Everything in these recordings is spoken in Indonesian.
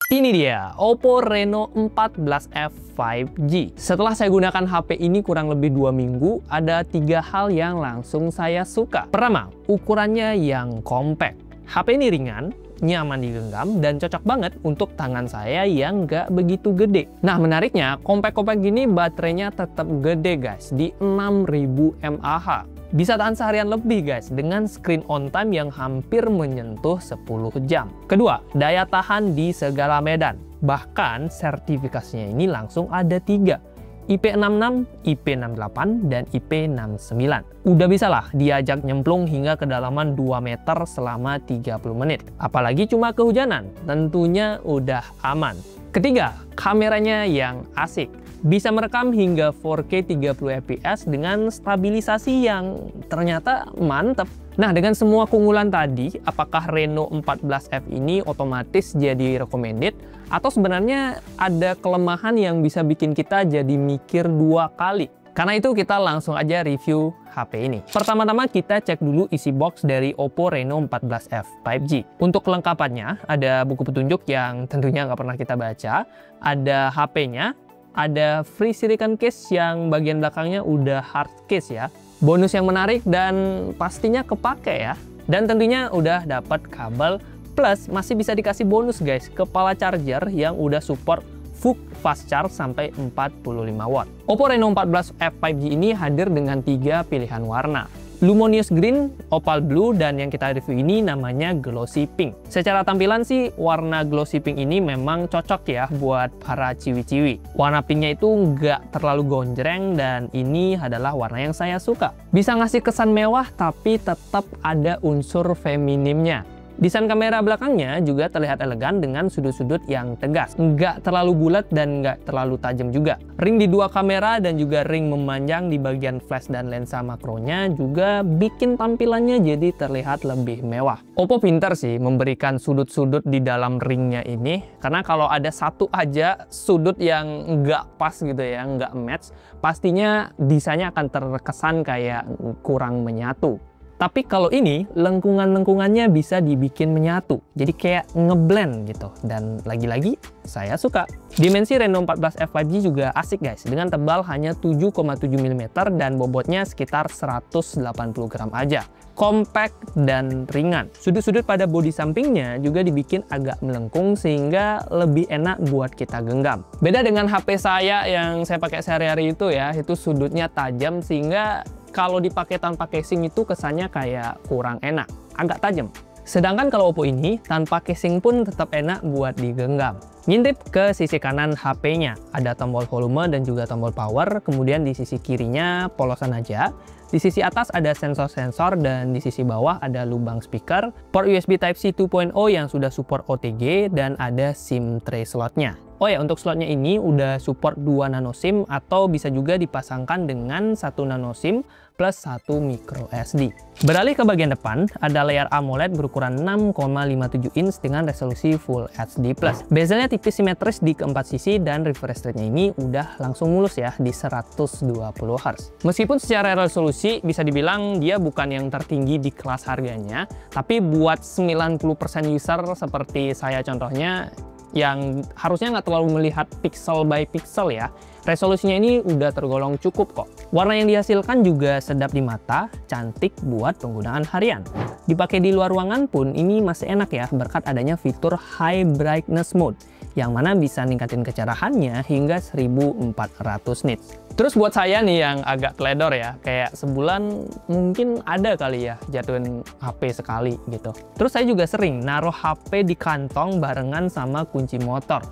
Ini dia, Oppo Reno 14F 5G. Setelah saya gunakan HP ini kurang lebih 2 minggu, ada 3 hal yang langsung saya suka. Pertama, ukurannya yang compact. HP ini ringan, nyaman digenggam, dan cocok banget untuk tangan saya yang nggak begitu gede. Nah, menariknya, compact-compact gini baterainya tetap gede guys, di 6000 mAh. Bisa tahan seharian lebih guys, dengan screen on time yang hampir menyentuh 10 jam. Kedua, daya tahan di segala medan. Bahkan sertifikasinya ini langsung ada 3. IP66, IP68, dan IP69. Udah bisa lah diajak nyemplung hingga kedalaman 2 meter selama 30 menit. Apalagi cuma kehujanan, tentunya udah aman. Ketiga, kameranya yang asik. Bisa merekam hingga 4K 30 fps dengan stabilisasi yang ternyata mantep. Nah, dengan semua keunggulan tadi, apakah Reno 14F ini otomatis jadi recommended? Atau sebenarnya ada kelemahan yang bisa bikin kita jadi mikir 2 kali? Karena itu kita langsung aja review HP ini. Pertama-tama kita cek dulu isi box dari Oppo Reno 14F 5G. Untuk kelengkapannya, ada buku petunjuk yang tentunya nggak pernah kita baca, ada HP-nya, ada free silicon case yang bagian belakangnya udah hard case ya. Bonus yang menarik dan pastinya kepake ya. Dan tentunya udah dapat kabel, plus masih bisa dikasih bonus guys, kepala charger yang udah support full fast charge sampai 45 watt. Oppo Reno 14F 5G ini hadir dengan 3 pilihan warna. Luminous Green, Opal Blue, dan yang kita review ini namanya Glossy Pink. Secara tampilan sih, warna Glossy Pink ini memang cocok ya buat para ciwi-ciwi. Warna pinknya itu nggak terlalu gonjreng dan ini adalah warna yang saya suka. Bisa ngasih kesan mewah tapi tetap ada unsur feminimnya. Desain kamera belakangnya juga terlihat elegan dengan sudut-sudut yang tegas. Nggak terlalu bulat dan nggak terlalu tajam juga. Ring di 2 kamera dan juga ring memanjang di bagian flash dan lensa makronya juga bikin tampilannya jadi terlihat lebih mewah. Oppo pinter sih memberikan sudut-sudut di dalam ringnya ini. Karena kalau ada satu aja sudut yang nggak pas gitu ya, nggak match, pastinya desainnya akan terkesan kayak kurang menyatu. Tapi kalau ini, lengkungan-lengkungannya bisa dibikin menyatu. Jadi kayak ngeblend gitu. Dan lagi-lagi, saya suka. Dimensi Reno 14F 5G juga asik guys. Dengan tebal hanya 7,7 mm dan bobotnya sekitar 180 gram aja. Compact dan ringan. Sudut-sudut pada bodi sampingnya juga dibikin agak melengkung sehingga lebih enak buat kita genggam. Beda dengan HP saya yang saya pakai sehari-hari itu ya, itu sudutnya tajam sehingga kalau dipakai tanpa casing itu kesannya kayak kurang enak, agak tajam. Sedangkan kalau Oppo ini tanpa casing pun tetap enak buat digenggam. Ngintip ke sisi kanan HP-nya, ada tombol volume dan juga tombol power, kemudian di sisi kirinya polosan aja. Di sisi atas ada sensor-sensor dan di sisi bawah ada lubang speaker, port USB Type-C 2.0 yang sudah support OTG dan ada SIM tray slotnya. Oh ya, untuk slotnya ini udah support 2 nano SIM atau bisa juga dipasangkan dengan 1 nano SIM plus 1 micro SD. Beralih ke bagian depan, ada layar AMOLED berukuran 6,57 inch dengan resolusi Full HD+. Bezelnya tipis simetris di keempat sisi dan refresh rate-nya ini udah langsung mulus ya di 120 Hz. Meskipun secara resolusi bisa dibilang dia bukan yang tertinggi di kelas harganya, tapi buat 90% user seperti saya contohnya, yang harusnya nggak terlalu melihat pixel by pixel ya, resolusinya ini udah tergolong cukup kok. Warna yang dihasilkan juga sedap di mata, cantik buat penggunaan harian. Dipakai di luar ruangan pun ini masih enak ya, berkat adanya fitur High Brightness Mode, yang mana bisa ningkatin kecerahannya hingga 1400 nits. Terus buat saya nih yang agak teledor ya, kayak sebulan mungkin ada kali ya jatuhin HP sekali gitu. Terus saya juga sering naruh HP di kantong barengan sama kunci motor.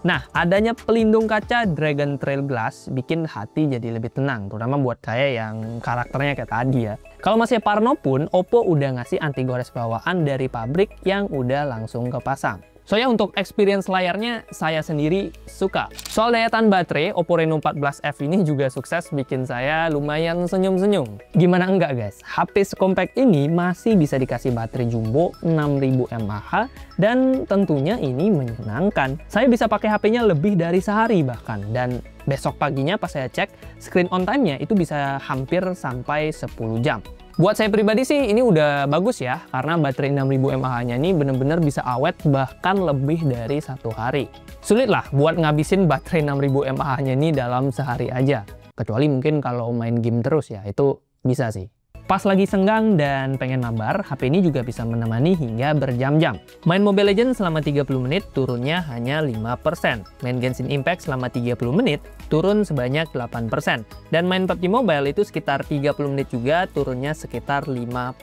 Nah, adanya pelindung kaca Dragon Trail Glass bikin hati jadi lebih tenang, terutama buat saya yang karakternya kayak tadi ya. Kalau masih parno pun, Oppo udah ngasih anti gores bawaan dari pabrik yang udah langsung kepasang. Soalnya untuk experience layarnya saya sendiri suka. Soal daya tahan baterai, Oppo Reno 14F ini juga sukses bikin saya lumayan senyum-senyum. Gimana enggak guys? HP sekompak ini masih bisa dikasih baterai jumbo 6000 mAh dan tentunya ini menyenangkan. Saya bisa pakai HP-nya lebih dari sehari bahkan, dan besok paginya pas saya cek, screen on time-nya itu bisa hampir sampai 10 jam. Buat saya pribadi sih ini udah bagus ya, karena baterai 6000 mAh-nya ini bener-bener bisa awet bahkan lebih dari 1 hari. Sulit lah buat ngabisin baterai 6000 mAh-nya ini dalam sehari aja. Kecuali mungkin kalau main game terus ya, itu bisa sih. Pas lagi senggang dan pengen mabar, HP ini juga bisa menemani hingga berjam-jam. Main Mobile Legends selama 30 menit turunnya hanya 5%. Main Genshin Impact selama 30 menit turun sebanyak 8%. Dan main PUBG Mobile itu sekitar 30 menit juga turunnya sekitar 5%.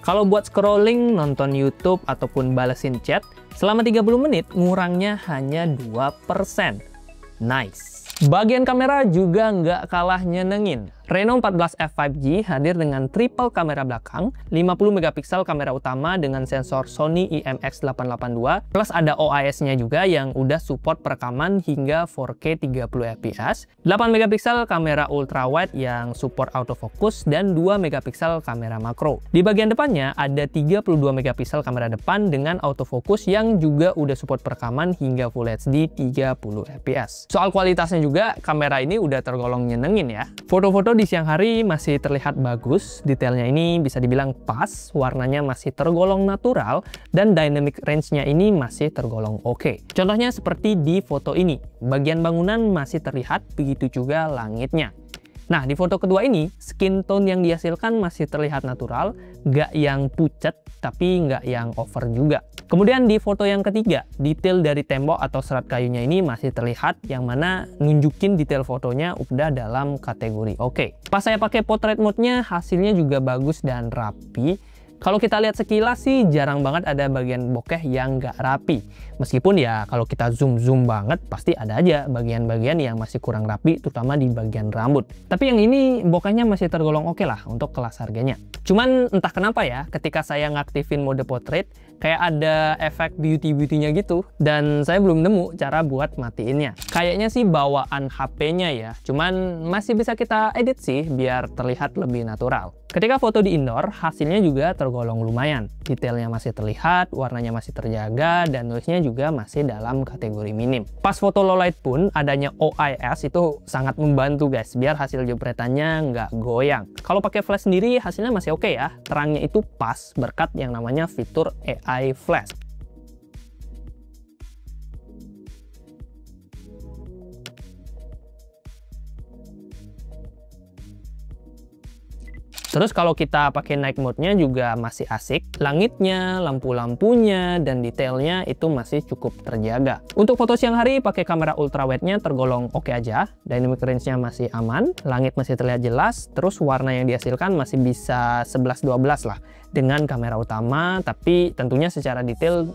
Kalau buat scrolling, nonton YouTube, ataupun balesin chat, selama 30 menit ngurangnya hanya 2%. Nice! Bagian kamera juga nggak kalah nyenengin. Reno 14F 5G hadir dengan triple kamera belakang, 50 megapiksel kamera utama dengan sensor Sony IMX882, plus ada OIS-nya juga yang udah support perekaman hingga 4K 30 fps, 8 megapiksel kamera ultrawide yang support autofocus, dan 2 megapiksel kamera makro. Di bagian depannya ada 32 megapiksel kamera depan dengan autofocus yang juga udah support perekaman hingga Full HD 30 fps. Soal kualitasnya juga, kamera ini udah tergolong nyenengin ya. Foto-foto di siang hari masih terlihat bagus, detailnya ini bisa dibilang pas, warnanya masih tergolong natural, dan dynamic range-nya ini masih tergolong oke. Contohnya seperti di foto ini, bagian bangunan masih terlihat, begitu juga langitnya. Nah, di foto kedua ini, skin tone yang dihasilkan masih terlihat natural, nggak yang pucat, tapi nggak yang over juga. Kemudian di foto yang ketiga, detail dari tembok atau serat kayunya ini masih terlihat, yang mana nunjukin detail fotonya udah dalam kategori oke. Pas saya pakai portrait mode-nya, hasilnya juga bagus dan rapi. Kalau kita lihat sekilas sih jarang banget ada bagian bokeh yang nggak rapi. Meskipun ya kalau kita zoom banget pasti ada aja bagian-bagian yang masih kurang rapi, terutama di bagian rambut. Tapi yang ini bokehnya masih tergolong oke lah untuk kelas harganya. Cuman entah kenapa ya, ketika saya ngaktifin mode portrait, kayak ada efek beauty-beauty-nya gitu. Dan saya belum nemu cara buat matiinnya. Kayaknya sih bawaan HP-nya ya, cuman masih bisa kita edit sih biar terlihat lebih natural. Ketika foto di indoor, hasilnya juga tergolong lumayan. Detailnya masih terlihat, warnanya masih terjaga, dan noise-nya juga masih dalam kategori minim. Pas foto low light pun, adanya OIS itu sangat membantu guys, biar hasil jepretannya nggak goyang. Kalau pakai flash sendiri, hasilnya masih oke ya. Terangnya itu pas berkat yang namanya fitur AI Flash. Terus kalau kita pakai night mode-nya juga masih asik. Langitnya, lampu-lampunya, dan detailnya itu masih cukup terjaga. Untuk foto siang hari pakai kamera ultrawide-nya tergolong oke aja. Dynamic range-nya masih aman, langit masih terlihat jelas, terus warna yang dihasilkan masih bisa 11-12 lah dengan kamera utama, tapi tentunya secara detail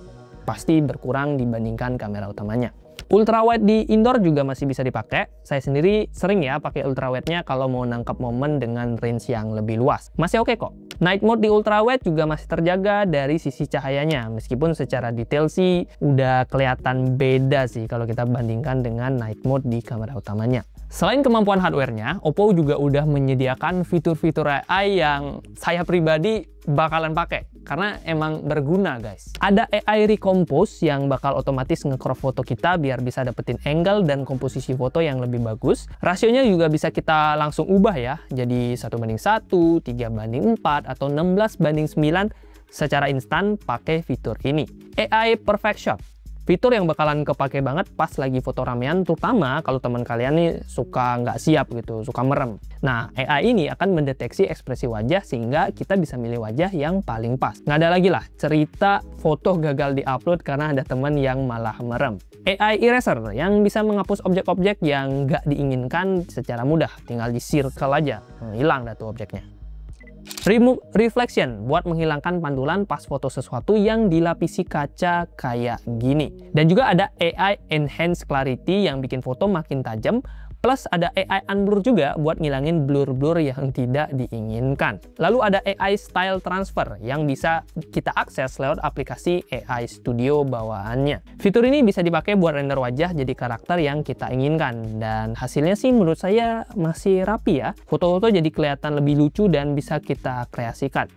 pasti berkurang dibandingkan kamera utamanya. Ultrawide di indoor juga masih bisa dipakai. Saya sendiri sering ya pakai ultrawide-nya kalau mau nangkap momen dengan range yang lebih luas. Masih oke kok. Night mode di ultrawide juga masih terjaga dari sisi cahayanya. Meskipun secara detail sih udah kelihatan beda sih kalau kita bandingkan dengan night mode di kamera utamanya. Selain kemampuan hardware-nya, Oppo juga udah menyediakan fitur-fitur AI yang saya pribadi bakalan pakai. Karena emang berguna guys. Ada AI Recompose yang bakal otomatis nge-crop foto kita biar bisa dapetin angle dan komposisi foto yang lebih bagus. Rasionya juga bisa kita langsung ubah ya. Jadi 1:1, 3:4, atau 16:9 secara instan pakai fitur ini. AI Perfect Shot. Fitur yang bakalan kepake banget pas lagi foto ramean, terutama kalau teman kalian nih suka nggak siap gitu, suka merem. Nah, AI ini akan mendeteksi ekspresi wajah sehingga kita bisa milih wajah yang paling pas. Nggak ada lagi lah cerita foto gagal di-upload karena ada teman yang malah merem. AI Eraser yang bisa menghapus objek-objek yang nggak diinginkan secara mudah, tinggal di circle aja, hilang dah tuh objeknya. Remove Reflection buat menghilangkan pantulan pas foto sesuatu yang dilapisi kaca kayak gini. Dan juga ada AI Enhance Clarity yang bikin foto makin tajam. Plus ada AI Unblur juga buat ngilangin blur-blur yang tidak diinginkan. Lalu ada AI Style Transfer yang bisa kita akses lewat aplikasi AI Studio bawaannya. Fitur ini bisa dipakai buat render wajah jadi karakter yang kita inginkan. Dan hasilnya sih menurut saya masih rapi ya. Foto-foto jadi kelihatan lebih lucu dan bisa kita kreasikan.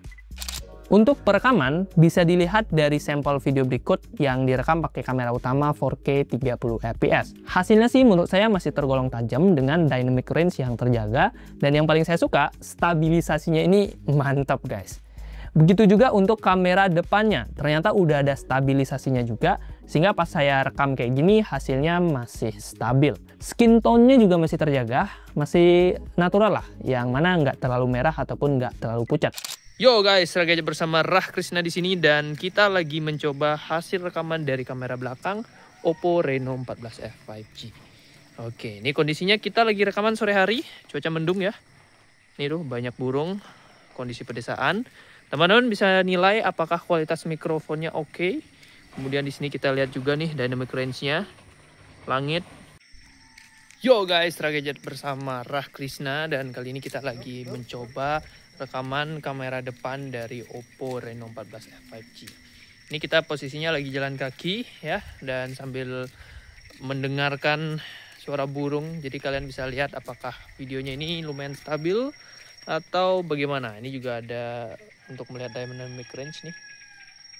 Untuk perekaman, bisa dilihat dari sampel video berikut yang direkam pakai kamera utama 4K 30 fps. Hasilnya sih menurut saya masih tergolong tajam dengan dynamic range yang terjaga, dan yang paling saya suka, stabilisasinya ini mantap guys. Begitu juga untuk kamera depannya, ternyata udah ada stabilisasinya juga, sehingga pas saya rekam kayak gini hasilnya masih stabil. Skin tone-nya juga masih terjaga, masih natural lah, yang mana nggak terlalu merah ataupun nggak terlalu pucat. Yo guys, lagi aja bersama Rah Krisna di sini dan kita lagi mencoba hasil rekaman dari kamera belakang Oppo Reno 14F 5G. Oke, ini kondisinya kita lagi rekaman sore hari, cuaca mendung ya. Nih tuh banyak burung, kondisi pedesaan. Teman-teman bisa nilai apakah kualitas mikrofonnya oke. Kemudian di sini kita lihat juga nih dynamic range-nya, langit. Yo guys, lagi aja bersama Rah Krisna dan kali ini kita lagi mencoba rekaman kamera depan dari Oppo Reno 14F 5G. Ini kita posisinya lagi jalan kaki ya, dan sambil mendengarkan suara burung. Jadi kalian bisa lihat apakah videonya ini lumayan stabil atau bagaimana. Ini juga ada untuk melihat dynamic range nih.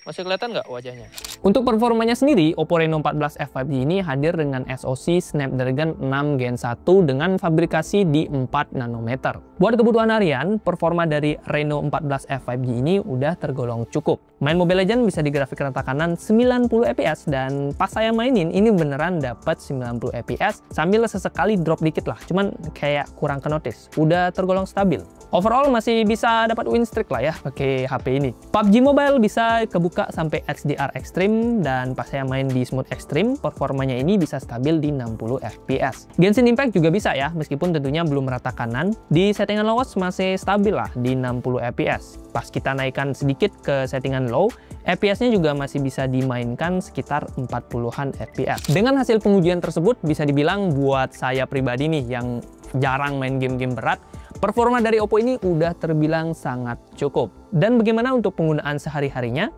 Masih kelihatan nggak wajahnya? Untuk performanya sendiri, Oppo Reno 14F 5G ini hadir dengan SoC Snapdragon 6 Gen 1 dengan fabrikasi di 4 nanometer. Buat kebutuhan harian, performa dari Reno 14F 5G ini udah tergolong cukup. Main Mobile Legends bisa di grafik rata kanan 90 fps dan pas saya mainin ini beneran dapat 90 fps sambil sesekali drop dikit lah, cuman kayak kurang ke notice. Udah tergolong stabil. Overall masih bisa dapat win streak lah ya pakai HP ini. PUBG Mobile bisa kebuka sampai HDR Extreme dan pas saya main di Smooth Extreme, performanya ini bisa stabil di 60 fps. Genshin Impact juga bisa ya, meskipun tentunya belum rata kanan. Di settingan low masih stabil lah di 60 fps. Pas kita naikkan sedikit ke settingan low, FPS-nya juga masih bisa dimainkan sekitar 40-an fps. Dengan hasil pengujian tersebut bisa dibilang buat saya pribadi nih yang jarang main game-game berat, performa dari Oppo ini udah terbilang sangat cukup. Dan bagaimana untuk penggunaan sehari-harinya?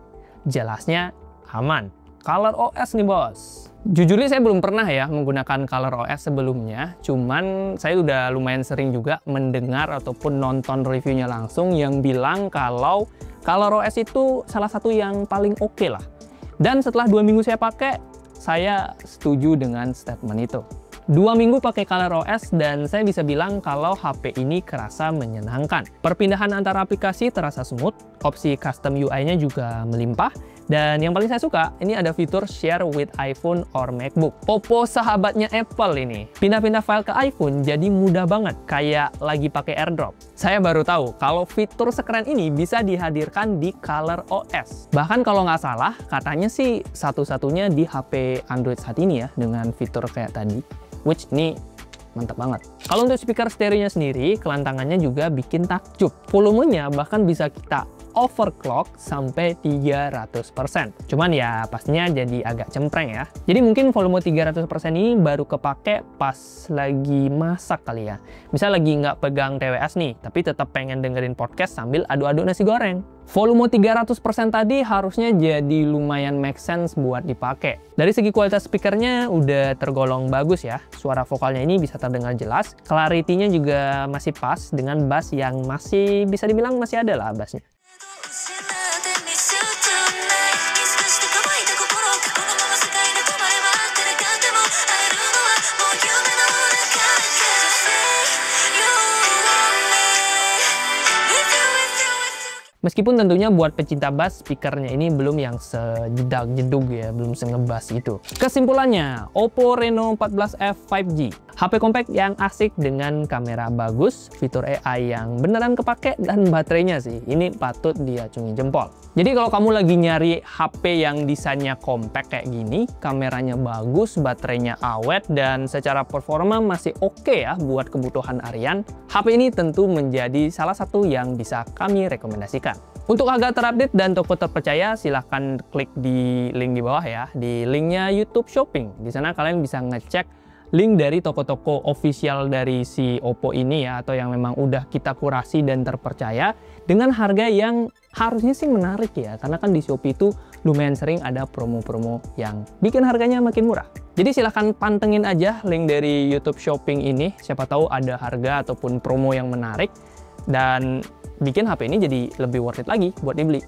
Jelasnya aman. ColorOS nih bos. Jujurnya saya belum pernah ya menggunakan ColorOS sebelumnya, cuman saya udah lumayan sering juga mendengar ataupun nonton reviewnya langsung yang bilang kalau ColorOS itu salah satu yang paling oke lah. Dan setelah 2 minggu saya pakai, saya setuju dengan statement itu. 2 minggu pakai ColorOS dan saya bisa bilang kalau HP ini kerasa menyenangkan. Perpindahan antara aplikasi terasa smooth, opsi custom UI-nya juga melimpah, dan yang paling saya suka, ini ada fitur share with iPhone or MacBook. Oppo sahabatnya Apple ini. Pindah-pindah file ke iPhone jadi mudah banget, kayak lagi pakai AirDrop. Saya baru tahu kalau fitur sekeren ini bisa dihadirkan di ColorOS. Bahkan kalau nggak salah, katanya sih satu-satunya di HP Android saat ini ya, dengan fitur kayak tadi. Which ini mantap banget. Kalau untuk speaker stereonya sendiri, kelantangannya juga bikin takjub. Volumenya bahkan bisa kita overclock sampai 300%. Cuman ya pastinya jadi agak cempreng ya. Jadi mungkin volume 300% ini baru kepake pas lagi masak kali ya. Misal lagi nggak pegang TWS nih, tapi tetap pengen dengerin podcast sambil aduk-aduk nasi goreng. Volume 300% tadi harusnya jadi lumayan make sense buat dipakai. Dari segi kualitas speakernya udah tergolong bagus ya. Suara vokalnya ini bisa terdengar jelas. Clarity-nya juga masih pas dengan bass yang masih bisa dibilang masih ada lah bassnya. Meskipun tentunya buat pecinta bass, speakernya ini belum yang sejedag-jedug ya, belum sengebas itu. Kesimpulannya, Oppo Reno 14F 5G. HP compact yang asik dengan kamera bagus, fitur AI yang beneran kepake, dan baterainya sih, ini patut diacungi jempol. Jadi kalau kamu lagi nyari HP yang desainnya compact kayak gini, kameranya bagus, baterainya awet, dan secara performa masih oke ya buat kebutuhan harian, HP ini tentu menjadi salah satu yang bisa kami rekomendasikan. Untuk agak terupdate dan toko terpercaya, silahkan klik di link di bawah ya, di linknya YouTube Shopping. Di sana kalian bisa ngecek link dari toko-toko official dari si Oppo ini ya, atau yang memang udah kita kurasi dan terpercaya dengan harga yang harusnya sih menarik ya, karena kan di Shopee itu lumayan sering ada promo-promo yang bikin harganya makin murah. Jadi silahkan pantengin aja link dari YouTube Shopping ini, siapa tahu ada harga ataupun promo yang menarik. dan bikin HP ini jadi lebih worth it lagi buat dibeli.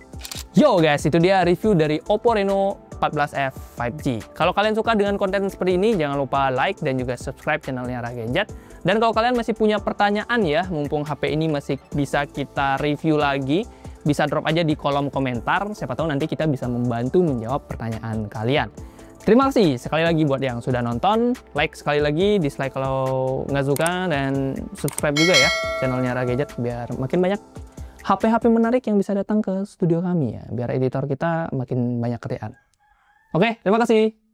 Yo guys, itu dia review dari Oppo Reno 14F 5G. Kalau kalian suka dengan konten seperti ini, jangan lupa like dan juga subscribe channelnya Ra Gadget. Dan kalau kalian masih punya pertanyaan ya, mumpung HP ini masih bisa kita review lagi, bisa drop aja di kolom komentar. Siapa tahu nanti kita bisa membantu menjawab pertanyaan kalian. Terima kasih sekali lagi buat yang sudah nonton. Like sekali lagi, dislike kalau nggak suka, dan subscribe juga ya channelnya Ra Gadget biar makin banyak HP-HP menarik yang bisa datang ke studio kami ya, biar editor kita makin banyak kerjaan. Oke, terima kasih.